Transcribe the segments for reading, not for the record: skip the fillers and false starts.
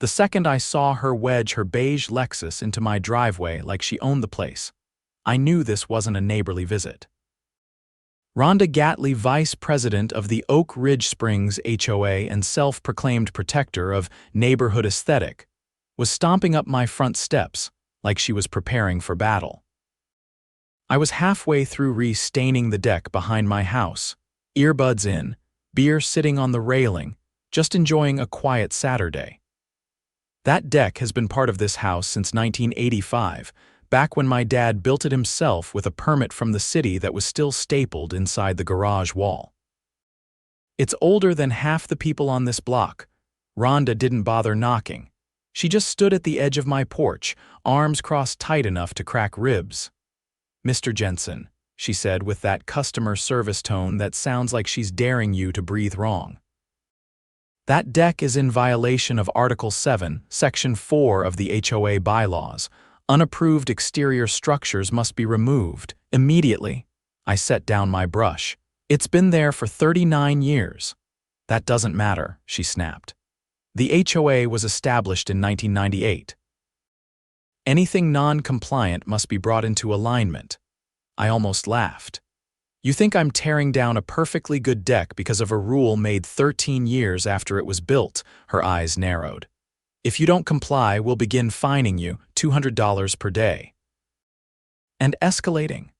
The second I saw her wedge her beige Lexus into my driveway like she owned the place, I knew this wasn't a neighborly visit. Rhonda Gatley, vice president of the Oak Ridge Springs HOA and self-proclaimed protector of neighborhood aesthetic, was stomping up my front steps like she was preparing for battle. I was halfway through re-staining the deck behind my house, earbuds in, beer sitting on the railing, just enjoying a quiet Saturday. That deck has been part of this house since 1985, back when my dad built it himself with a permit from the city that was still stapled inside the garage wall. It's older than half the people on this block. Rhonda didn't bother knocking. She just stood at the edge of my porch, arms crossed tight enough to crack ribs. "Mr. Jensen," she said with that customer service tone that sounds like she's daring you to breathe wrong. "That deck is in violation of Article 7, Section 4 of the HOA bylaws. Unapproved exterior structures must be removed immediately." I set down my brush. "It's been there for 39 years. "That doesn't matter," she snapped. "The HOA was established in 1998. Anything non-compliant must be brought into alignment." I almost laughed. "You think I'm tearing down a perfectly good deck because of a rule made 13 years after it was built?" Her eyes narrowed. "If you don't comply, we'll begin fining you $200 per day." And escalating.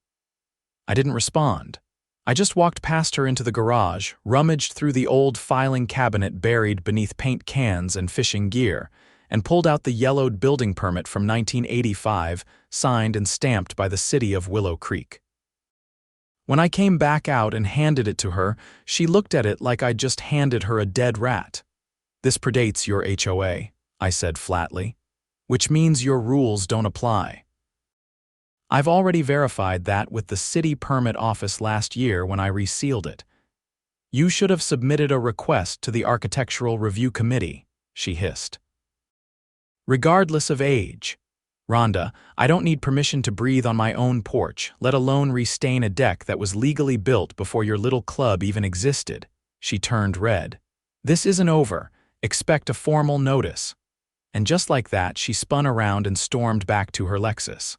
I didn't respond. I just walked past her into the garage, rummaged through the old filing cabinet buried beneath paint cans and fishing gear, and pulled out the yellowed building permit from 1985, signed and stamped by the city of Willow Creek. When I came back out and handed it to her, she looked at it like I'd just handed her a dead rat. "This predates your HOA," I said flatly, "which means your rules don't apply." "I've already verified that with the city permit office last year when I resealed it." "You should have submitted a request to the Architectural Review Committee," she hissed. Regardless of age. "Rhonda, I don't need permission to breathe on my own porch, let alone restain a deck that was legally built before your little club even existed." She turned red. "This isn't over. Expect a formal notice." And just like that, she spun around and stormed back to her Lexus.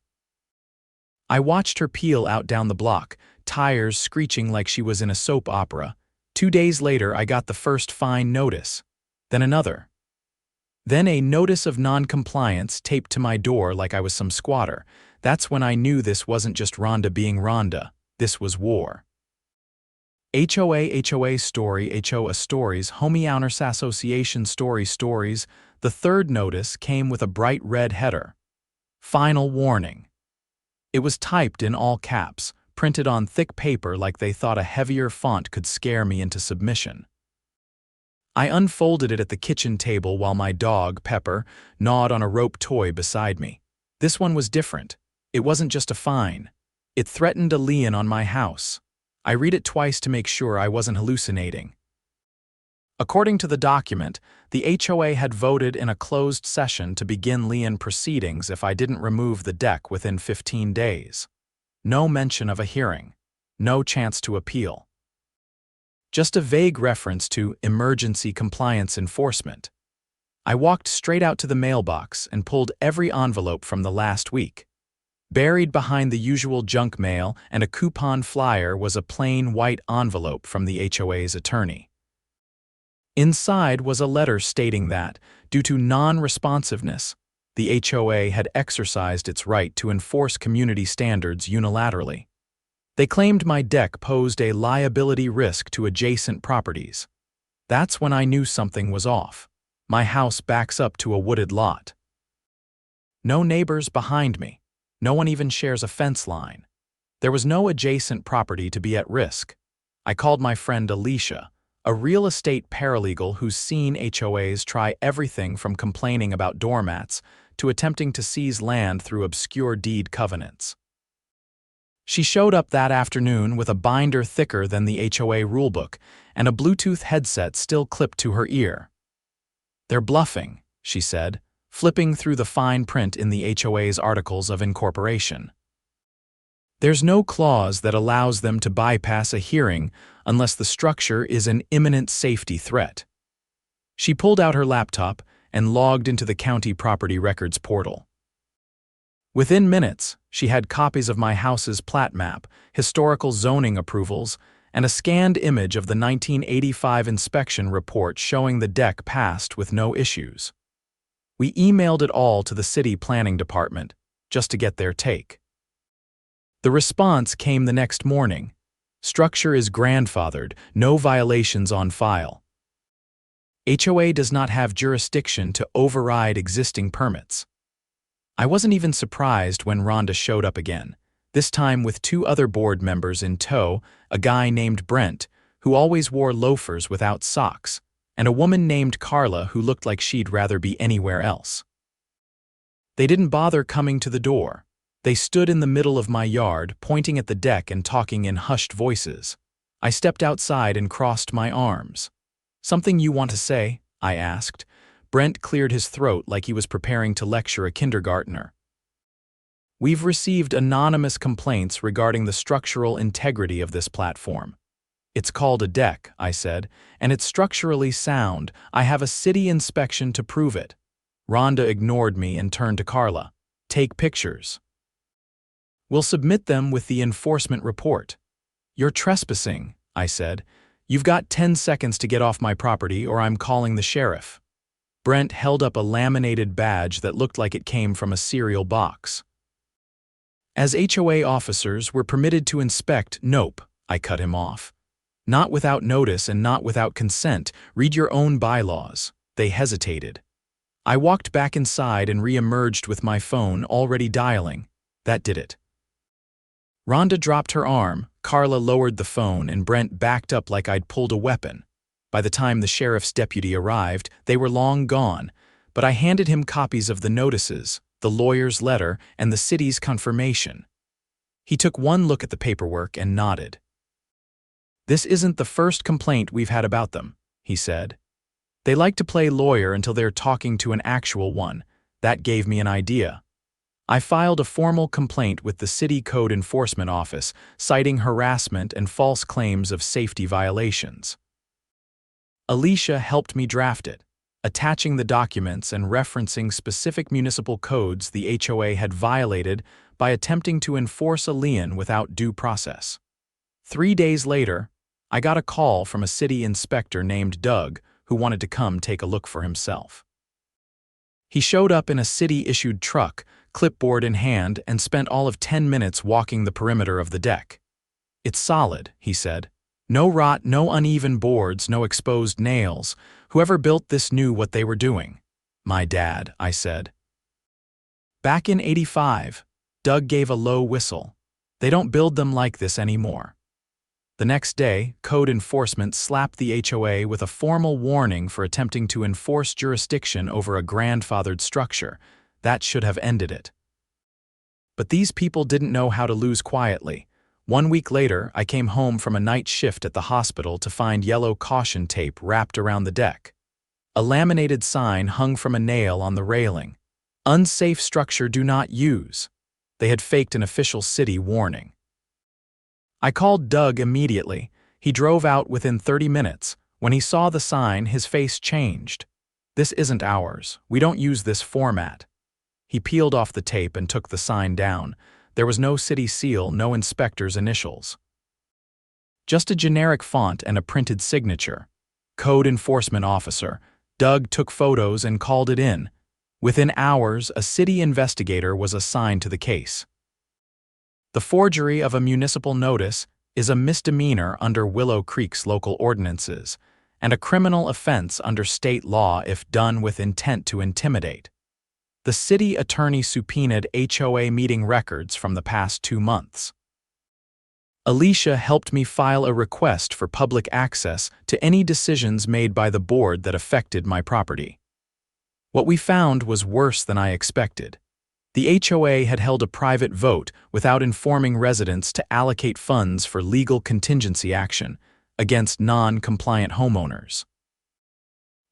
I watched her peel out down the block, tires screeching like she was in a soap opera. 2 days later, I got the first fine notice. Then another. Then a notice of non-compliance taped to my door like I was some squatter. That's when I knew this wasn't just Rhonda being Rhonda. This was war. HOA story, HOA stories, Homeowners Association stories. The third notice came with a bright red header. "Final warning." It was typed in all caps, printed on thick paper like they thought a heavier font could scare me into submission. I unfolded it at the kitchen table while my dog, Pepper, gnawed on a rope toy beside me. This one was different. It wasn't just a fine. It threatened a lien on my house. I read it twice to make sure I wasn't hallucinating. According to the document, the HOA had voted in a closed session to begin lien proceedings if I didn't remove the deck within 15 days. No mention of a hearing. No chance to appeal. Just a vague reference to emergency compliance enforcement. I walked straight out to the mailbox and pulled every envelope from the last week. Buried behind the usual junk mail and a coupon flyer was a plain white envelope from the HOA's attorney. Inside was a letter stating that, due to non-responsiveness, the HOA had exercised its right to enforce community standards unilaterally. They claimed my deck posed a liability risk to adjacent properties. That's when I knew something was off. My house backs up to a wooded lot. No neighbors behind me. No one even shares a fence line. There was no adjacent property to be at risk. I called my friend Alicia, a real estate paralegal who's seen HOAs try everything from complaining about doormats to attempting to seize land through obscure deed covenants. She showed up that afternoon with a binder thicker than the HOA rulebook and a Bluetooth headset still clipped to her ear. "They're bluffing," she said, flipping through the fine print in the HOA's Articles of Incorporation. "There's no clause that allows them to bypass a hearing unless the structure is an imminent safety threat." She pulled out her laptop and logged into the county property records portal. Within minutes, she had copies of my house's plat map, historical zoning approvals, and a scanned image of the 1985 inspection report showing the deck passed with no issues. We emailed it all to the city planning department, just to get their take. The response came the next morning. Structure is grandfathered, no violations on file. HOA does not have jurisdiction to override existing permits. I wasn't even surprised when Rhonda showed up again, this time with 2 other board members in tow, a guy named Brent, who always wore loafers without socks, and a woman named Carla who looked like she'd rather be anywhere else. They didn't bother coming to the door. They stood in the middle of my yard, pointing at the deck and talking in hushed voices. I stepped outside and crossed my arms. "Something you want to say?" I asked. Brent cleared his throat like he was preparing to lecture a kindergartner. "We've received anonymous complaints regarding the structural integrity of this platform. It's called a deck," I said, "and it's structurally sound. I have a city inspection to prove it." Rhonda ignored me and turned to Carla. "Take pictures. We'll submit them with the enforcement report." "You're trespassing," I said. "You've got 10 seconds to get off my property or I'm calling the sheriff." Brent held up a laminated badge that looked like it came from a cereal box. "As HOA officers, we're permitted to inspect." "Nope," I cut him off. "Not without notice and not without consent. Read your own bylaws." They hesitated. I walked back inside and re-emerged with my phone already dialing. That did it. Rhonda dropped her arm, Carla lowered the phone, and Brent backed up like I'd pulled a weapon. By the time the sheriff's deputy arrived, they were long gone, but I handed him copies of the notices, the lawyer's letter, and the city's confirmation. He took one look at the paperwork and nodded. "This isn't the first complaint we've had about them," he said. "They like to play lawyer until they're talking to an actual one." That gave me an idea. I filed a formal complaint with the City Code Enforcement Office, citing harassment and false claims of safety violations. Alicia helped me draft it, attaching the documents and referencing specific municipal codes the HOA had violated by attempting to enforce a lien without due process. 3 days later, I got a call from a city inspector named Doug who wanted to come take a look for himself. He showed up in a city-issued truck, clipboard in hand, and spent all of 10 minutes walking the perimeter of the deck. "It's solid," he said. "No rot, no uneven boards, no exposed nails. Whoever built this knew what they were doing." "My dad," I said. "Back in '85, Doug gave a low whistle. They don't build them like this anymore." The next day, code enforcement slapped the HOA with a formal warning for attempting to enforce jurisdiction over a grandfathered structure. That should have ended it. But these people didn't know how to lose quietly. 1 week later, I came home from a night shift at the hospital to find yellow caution tape wrapped around the deck. A laminated sign hung from a nail on the railing. "Unsafe structure, do not use." They had faked an official city warning. I called Doug immediately. He drove out within 30 minutes. When he saw the sign, his face changed. "This isn't ours. We don't use this format." He peeled off the tape and took the sign down. There was no city seal, no inspector's initials. Just a generic font and a printed signature. "Code Enforcement Officer." Doug took photos and called it in. Within hours, a city investigator was assigned to the case. The forgery of a municipal notice is a misdemeanor under Willow Creek's local ordinances, and a criminal offense under state law if done with intent to intimidate. The city attorney subpoenaed HOA meeting records from the past 2 months. Alicia helped me file a request for public access to any decisions made by the board that affected my property. What we found was worse than I expected. The HOA had held a private vote without informing residents to allocate funds for legal contingency action against non-compliant homeowners.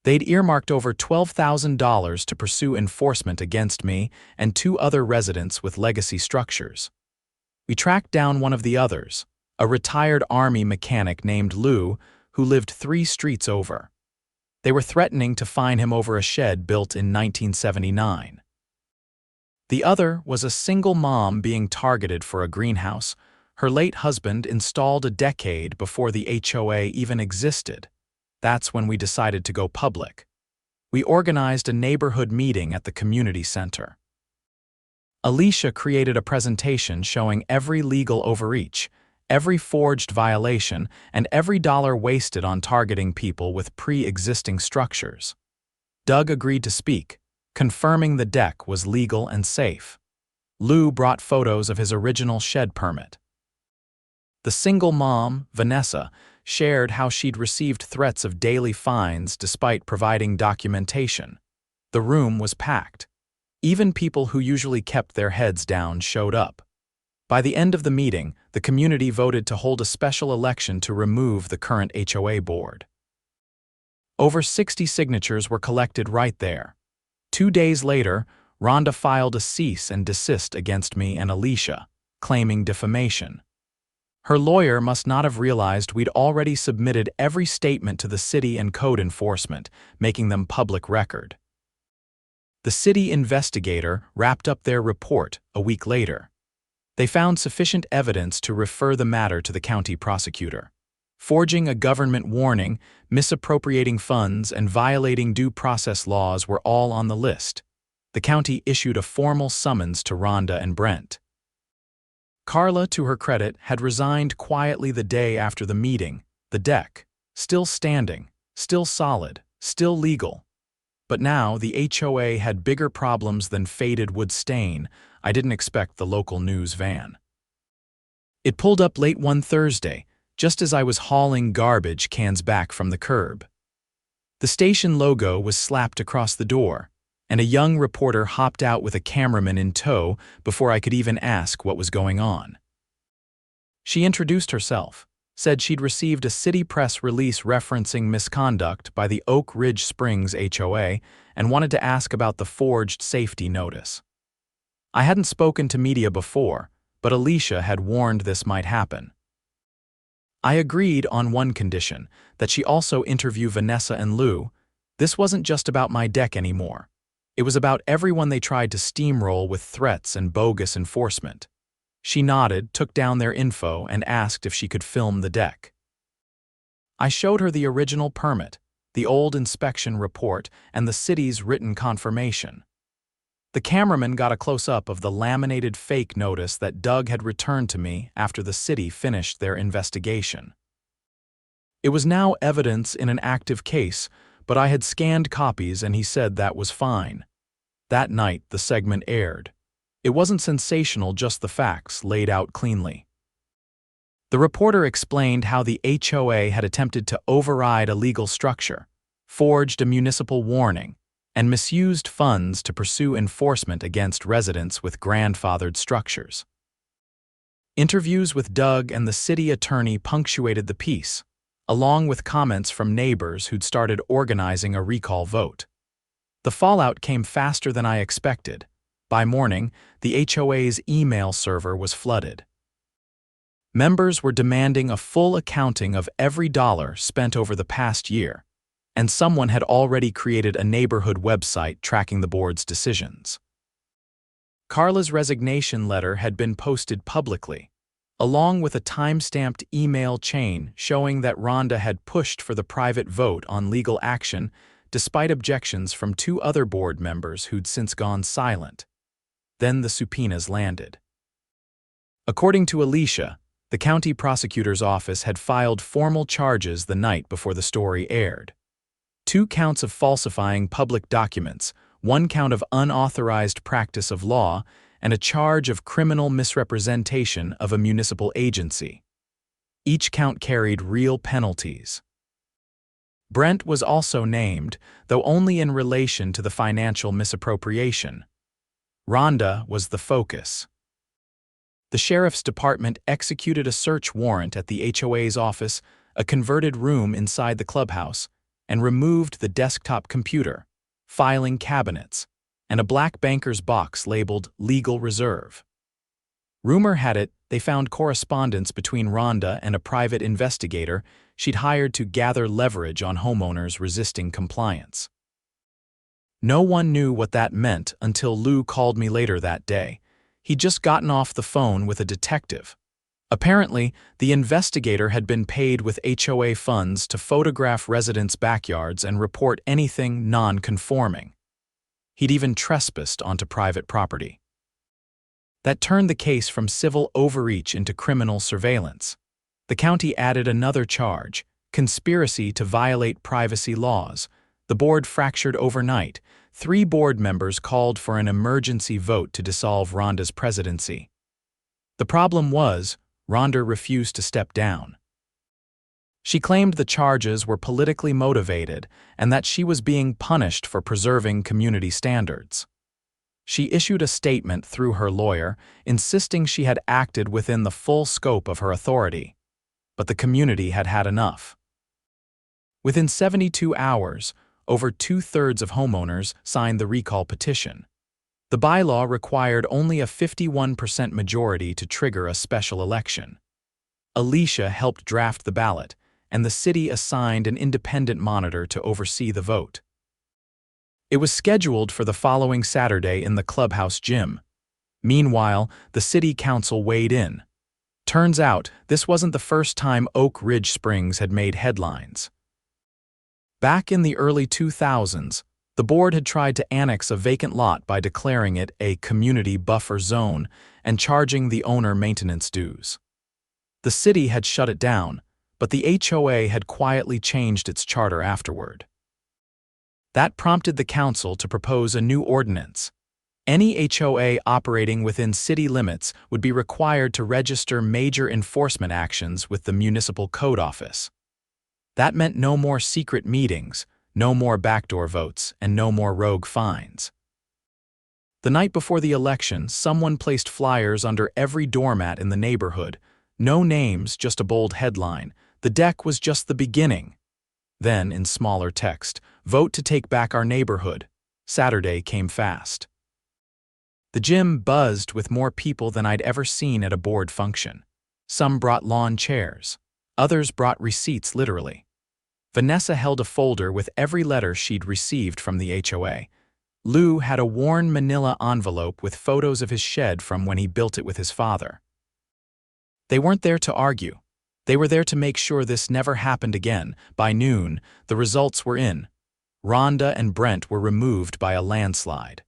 They'd earmarked over $12,000 to pursue enforcement against me and 2 other residents with legacy structures. We tracked down one of the others, a retired Army mechanic named Lou, who lived 3 streets over. They were threatening to fine him over a shed built in 1979. The other was a single mom being targeted for a greenhouse. Her late husband installed a decade before the HOA even existed. That's when we decided to go public. We organized a neighborhood meeting at the community center. Alicia created a presentation showing every legal overreach, every forged violation, and every dollar wasted on targeting people with pre-existing structures. Doug agreed to speak, confirming the deck was legal and safe. Lou brought photos of his original shed permit. The single mom, Vanessa, shared how she'd received threats of daily fines despite providing documentation. The room was packed. Even people who usually kept their heads down showed up. By the end of the meeting, the community voted to hold a special election to remove the current HOA board. Over 60 signatures were collected right there. 2 days later, Rhonda filed a cease and desist against me and Alicia, claiming defamation. Her lawyer must not have realized we'd already submitted every statement to the city and code enforcement, making them public record. The city investigator wrapped up their report a week later. They found sufficient evidence to refer the matter to the county prosecutor. Forging a government warning, misappropriating funds, and violating due process laws were all on the list. The county issued a formal summons to Rhonda and Brent. Carla, to her credit, had resigned quietly the day after the meeting. The deck, still standing, still solid, still legal. But now the HOA had bigger problems than faded wood stain. I didn't expect the local news van. It pulled up late one Thursday, just as I was hauling garbage cans back from the curb. The station logo was slapped across the door, and a young reporter hopped out with a cameraman in tow before I could even ask what was going on. She introduced herself, said she'd received a city press release referencing misconduct by the Oak Ridge Springs HOA and wanted to ask about the forged safety notice. I hadn't spoken to media before, but Alicia had warned this might happen. I agreed on one condition, that she also interview Vanessa and Lou. This wasn't just about my deck anymore. It was about everyone they tried to steamroll with threats and bogus enforcement. She nodded, took down their info, and asked if she could film the deck. I showed her the original permit, the old inspection report, and the city's written confirmation. The cameraman got a close-up of the laminated fake notice that Doug had returned to me after the city finished their investigation. It was now evidence in an active case, but I had scanned copies and he said that was fine. That night, the segment aired. It wasn't sensational, just the facts laid out cleanly. The reporter explained how the HOA had attempted to override a legal structure, forged a municipal warning, and misused funds to pursue enforcement against residents with grandfathered structures. Interviews with Doug and the city attorney punctuated the piece, along with comments from neighbors who'd started organizing a recall vote. The fallout came faster than I expected. By morning, the HOA's email server was flooded. Members were demanding a full accounting of every dollar spent over the past year, and someone had already created a neighborhood website tracking the board's decisions. Carla's resignation letter had been posted publicly, along with a time-stamped email chain showing that Rhonda had pushed for the private vote on legal action despite objections from 2 other board members who'd since gone silent. Then the subpoenas landed. According to Alicia, the county prosecutor's office had filed formal charges the night before the story aired. 2 counts of falsifying public documents, 1 count of unauthorized practice of law, and a charge of criminal misrepresentation of a municipal agency. Each count carried real penalties. Brent was also named, though only in relation to the financial misappropriation. Rhonda was the focus. The sheriff's department executed a search warrant at the HOA's office, a converted room inside the clubhouse, and removed the desktop computer, filing cabinets, and a black banker's box labeled Legal Reserve. Rumor had it they found correspondence between Rhonda and a private investigator she'd hired to gather leverage on homeowners resisting compliance. No one knew what that meant until Lou called me later that day. He'd just gotten off the phone with a detective. Apparently, the investigator had been paid with HOA funds to photograph residents' backyards and report anything non-conforming. He'd even trespassed onto private property. That turned the case from civil overreach into criminal surveillance. The county added another charge, conspiracy to violate privacy laws. The board fractured overnight. 3 board members called for an emergency vote to dissolve Rhonda's presidency. The problem was, Rhonda refused to step down. She claimed the charges were politically motivated and that she was being punished for preserving community standards. She issued a statement through her lawyer, insisting she had acted within the full scope of her authority. But the community had had enough. Within 72 hours, over 2/3 of homeowners signed the recall petition. The bylaw required only a 51% majority to trigger a special election. Alicia helped draft the ballot, and the city assigned an independent monitor to oversee the vote. It was scheduled for the following Saturday in the clubhouse gym. Meanwhile, the city council weighed in. Turns out, this wasn't the first time Oak Ridge Springs had made headlines. Back in the early 2000s, the board had tried to annex a vacant lot by declaring it a community buffer zone and charging the owner maintenance dues. The city had shut it down, but the HOA had quietly changed its charter afterward. That prompted the council to propose a new ordinance. Any HOA operating within city limits would be required to register major enforcement actions with the municipal code office. That meant no more secret meetings, no more backdoor votes, and no more rogue fines. The night before the election, someone placed flyers under every doormat in the neighborhood. No names, just a bold headline. The deck was just the beginning. Then, in smaller text, vote to take back our neighborhood. Saturday came fast. The gym buzzed with more people than I'd ever seen at a board function. Some brought lawn chairs. Others brought receipts literally. Vanessa held a folder with every letter she'd received from the HOA. Lou had a worn manila envelope with photos of his shed from when he built it with his father. They weren't there to argue. They were there to make sure this never happened again. By noon, the results were in. Rhonda and Brent were removed by a landslide.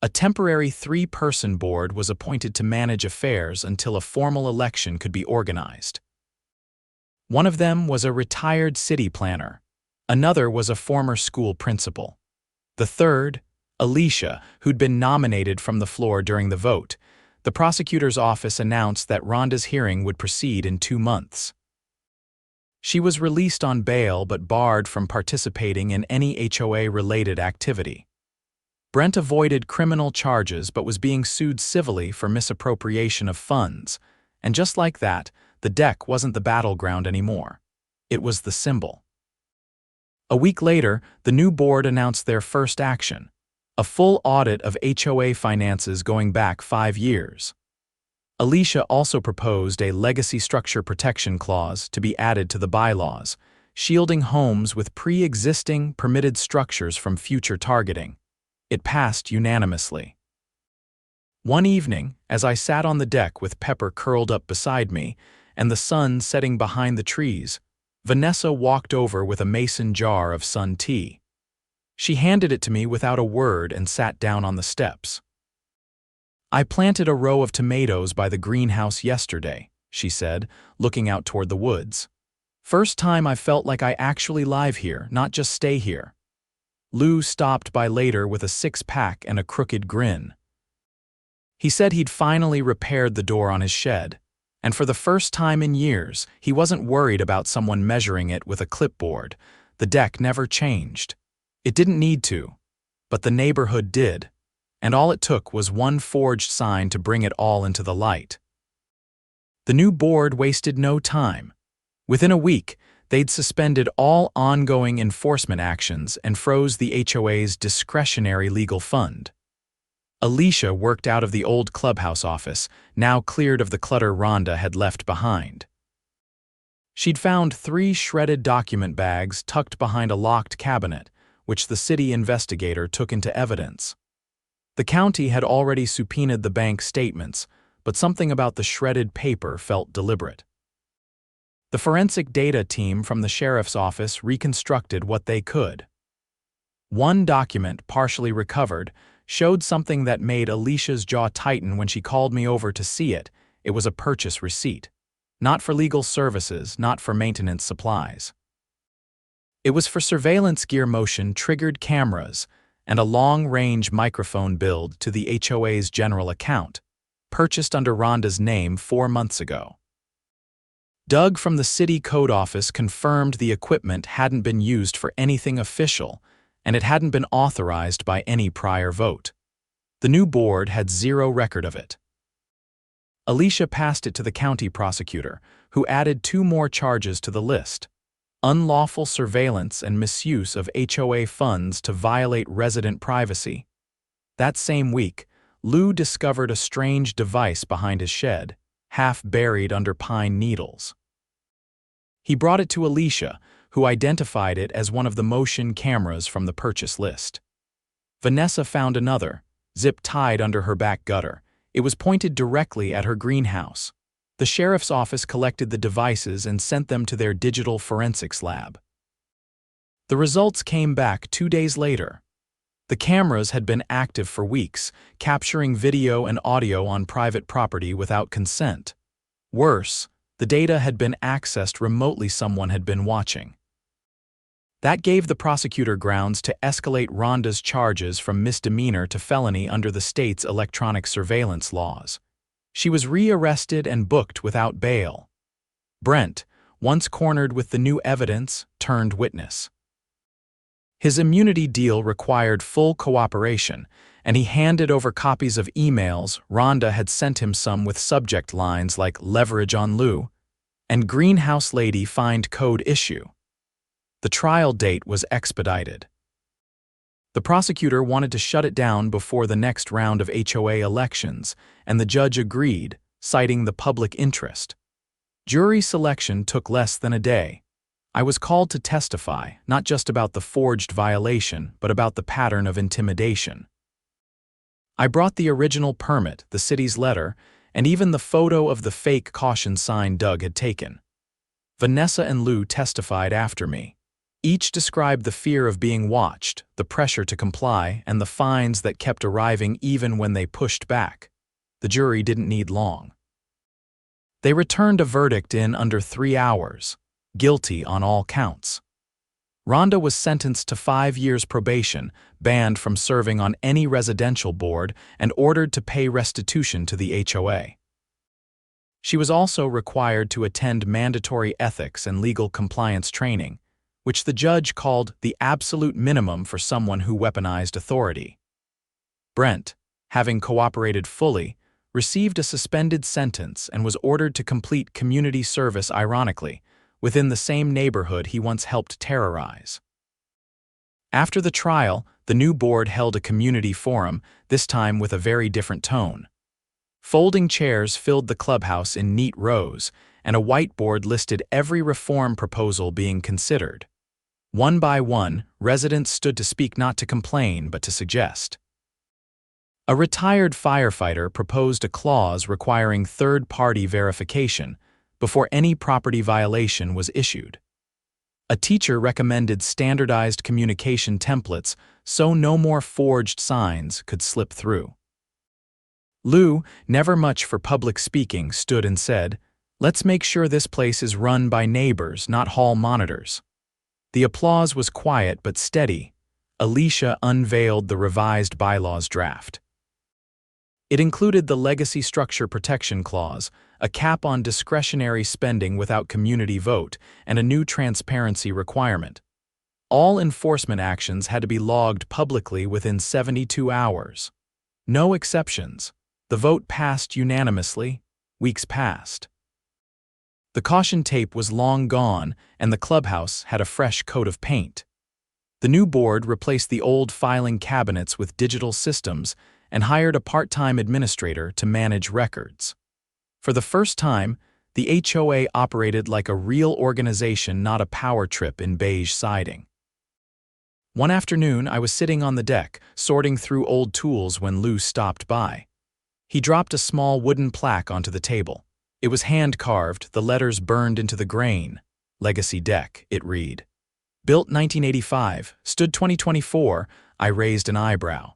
A temporary 3-person board was appointed to manage affairs until a formal election could be organized. One of them was a retired city planner. Another was a former school principal. The third, Alicia, who'd been nominated from the floor during the vote. The prosecutor's office announced that Rhonda's hearing would proceed in 2 months. She was released on bail but barred from participating in any HOA-related activity. Brent avoided criminal charges but was being sued civilly for misappropriation of funds, and just like that, the deck wasn't the battleground anymore. It was the symbol. A week later, the new board announced their first action, a full audit of HOA finances going back 5 years. Alicia also proposed a legacy structure protection clause to be added to the bylaws, shielding homes with pre-existing permitted structures from future targeting. It passed unanimously. One evening, as I sat on the deck with Pepper curled up beside me and the sun setting behind the trees, Vanessa walked over with a mason jar of sun tea. She handed it to me without a word and sat down on the steps. "I planted a row of tomatoes by the greenhouse yesterday," she said, looking out toward the woods. "First time I felt like I actually live here, not just stay here." Lou stopped by later with a 6-pack and a crooked grin. He said he'd finally repaired the door on his shed, and for the first time in years, he wasn't worried about someone measuring it with a clipboard. The deck never changed. It didn't need to, but the neighborhood did, and all it took was one forged sign to bring it all into the light. The new board wasted no time. Within a week, they'd suspended all ongoing enforcement actions and froze the HOA's discretionary legal fund. Alicia worked out of the old clubhouse office, now cleared of the clutter Rhonda had left behind. She'd found 3 shredded document bags tucked behind a locked cabinet, which the city investigator took into evidence. The county had already subpoenaed the bank statements, but something about the shredded paper felt deliberate. The forensic data team from the sheriff's office reconstructed what they could. One document, partially recovered, showed something that made Alicia's jaw tighten when she called me over to see it. It was a purchase receipt. Not for legal services, not for maintenance supplies. It was for surveillance gear motion-triggered cameras and a long-range microphone billed to the HOA's general account, purchased under Rhonda's name 4 months ago. Doug from the city code office confirmed the equipment hadn't been used for anything official, and it hadn't been authorized by any prior vote. The new board had 0 record of it. Alicia passed it to the county prosecutor, who added 2 more charges to the list: unlawful surveillance and misuse of HOA funds to violate resident privacy. That same week, Lou discovered a strange device behind his shed, half buried under pine needles. He brought it to Alicia, who identified it as one of the motion cameras from the purchase list. Vanessa found another, zip-tied under her back gutter. It was pointed directly at her greenhouse. The sheriff's office collected the devices and sent them to their digital forensics lab. The results came back 2 days later. The cameras had been active for weeks, capturing video and audio on private property without consent. Worse, the data had been accessed remotely. Someone had been watching. That gave the prosecutor grounds to escalate Rhonda's charges from misdemeanor to felony under the state's electronic surveillance laws. She was rearrested and booked without bail. Brent, once cornered with the new evidence, turned witness. His immunity deal required full cooperation, and he handed over copies of emails. Rhonda had sent him some with subject lines like "leverage on Lou" and "greenhouse lady find code issue." The trial date was expedited. The prosecutor wanted to shut it down before the next round of HOA elections, and the judge agreed, citing the public interest. Jury selection took less than a day. I was called to testify, not just about the forged violation, but about the pattern of intimidation. I brought the original permit, the city's letter, and even the photo of the fake caution sign Doug had taken. Vanessa and Lou testified after me. Each described the fear of being watched, the pressure to comply, and the fines that kept arriving even when they pushed back. The jury didn't need long. They returned a verdict in under 3 hours, guilty on all counts. Rhonda was sentenced to 5 years probation, banned from serving on any residential board, and ordered to pay restitution to the HOA. She was also required to attend mandatory ethics and legal compliance training, which the judge called the absolute minimum for someone who weaponized authority. Brent, having cooperated fully, received a suspended sentence and was ordered to complete community service, ironically, within the same neighborhood he once helped terrorize. After the trial, the new board held a community forum, this time with a very different tone. Folding chairs filled the clubhouse in neat rows, and a whiteboard listed every reform proposal being considered. One by one, residents stood to speak, not to complain, but to suggest. A retired firefighter proposed a clause requiring third-party verification before any property violation was issued. A teacher recommended standardized communication templates so no more forged signs could slip through. Lou, never much for public speaking, stood and said, "Let's make sure this place is run by neighbors, not hall monitors." The applause was quiet but steady. Alicia unveiled the revised bylaws draft. It included the Legacy Structure Protection Clause, a cap on discretionary spending without community vote, and a new transparency requirement. All enforcement actions had to be logged publicly within 72 hours. No exceptions. The vote passed unanimously. Weeks passed. The caution tape was long gone, and the clubhouse had a fresh coat of paint. The new board replaced the old filing cabinets with digital systems and hired a part-time administrator to manage records. For the first time, The HOA operated like a real organization, not a power trip in beige siding. One afternoon, I was sitting on the deck, sorting through old tools when Lou stopped by. He dropped a small wooden plaque onto the table. It was hand-carved, the letters burned into the grain. Legacy Deck, it read. Built 1985, stood 2024, I raised an eyebrow.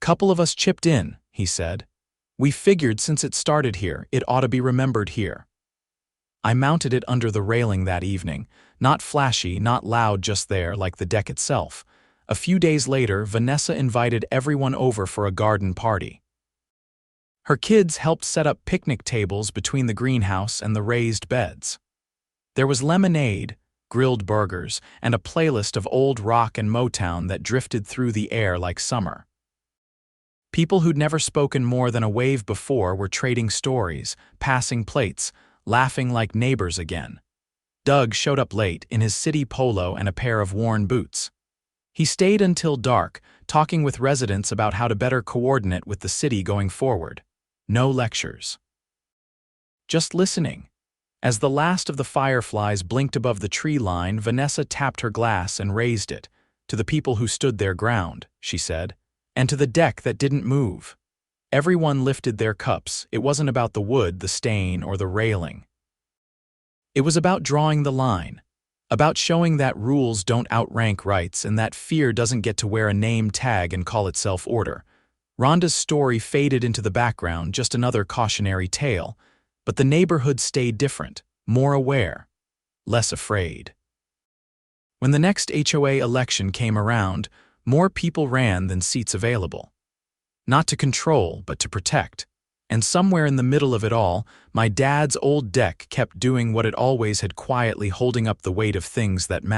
Couple of us chipped in, he said. We figured since it started here, it ought to be remembered here. I mounted it under the railing that evening, not flashy, not loud, just there like the deck itself. A few days later, Vanessa invited everyone over for a garden party. Her kids helped set up picnic tables between the greenhouse and the raised beds. There was lemonade, grilled burgers, and a playlist of old rock and Motown that drifted through the air like summer. People who'd never spoken more than a wave before were trading stories, passing plates, laughing like neighbors again. Doug showed up late in his city polo and a pair of worn boots. He stayed until dark, talking with residents about how to better coordinate with the city going forward. No lectures. Just listening. As the last of the fireflies blinked above the tree line, Vanessa tapped her glass and raised it. To the people who stood their ground, she said, and to the deck that didn't move. Everyone lifted their cups. It wasn't about the wood, the stain, or the railing. It was about drawing the line, about showing that rules don't outrank rights and that fear doesn't get to wear a name tag and call itself order. Rhonda's story faded into the background, just another cautionary tale, but the neighborhood stayed different, more aware, less afraid. When the next HOA election came around, more people ran than seats available. Not to control, but to protect. And somewhere in the middle of it all, my dad's old deck kept doing what it always had, quietly holding up the weight of things that mattered.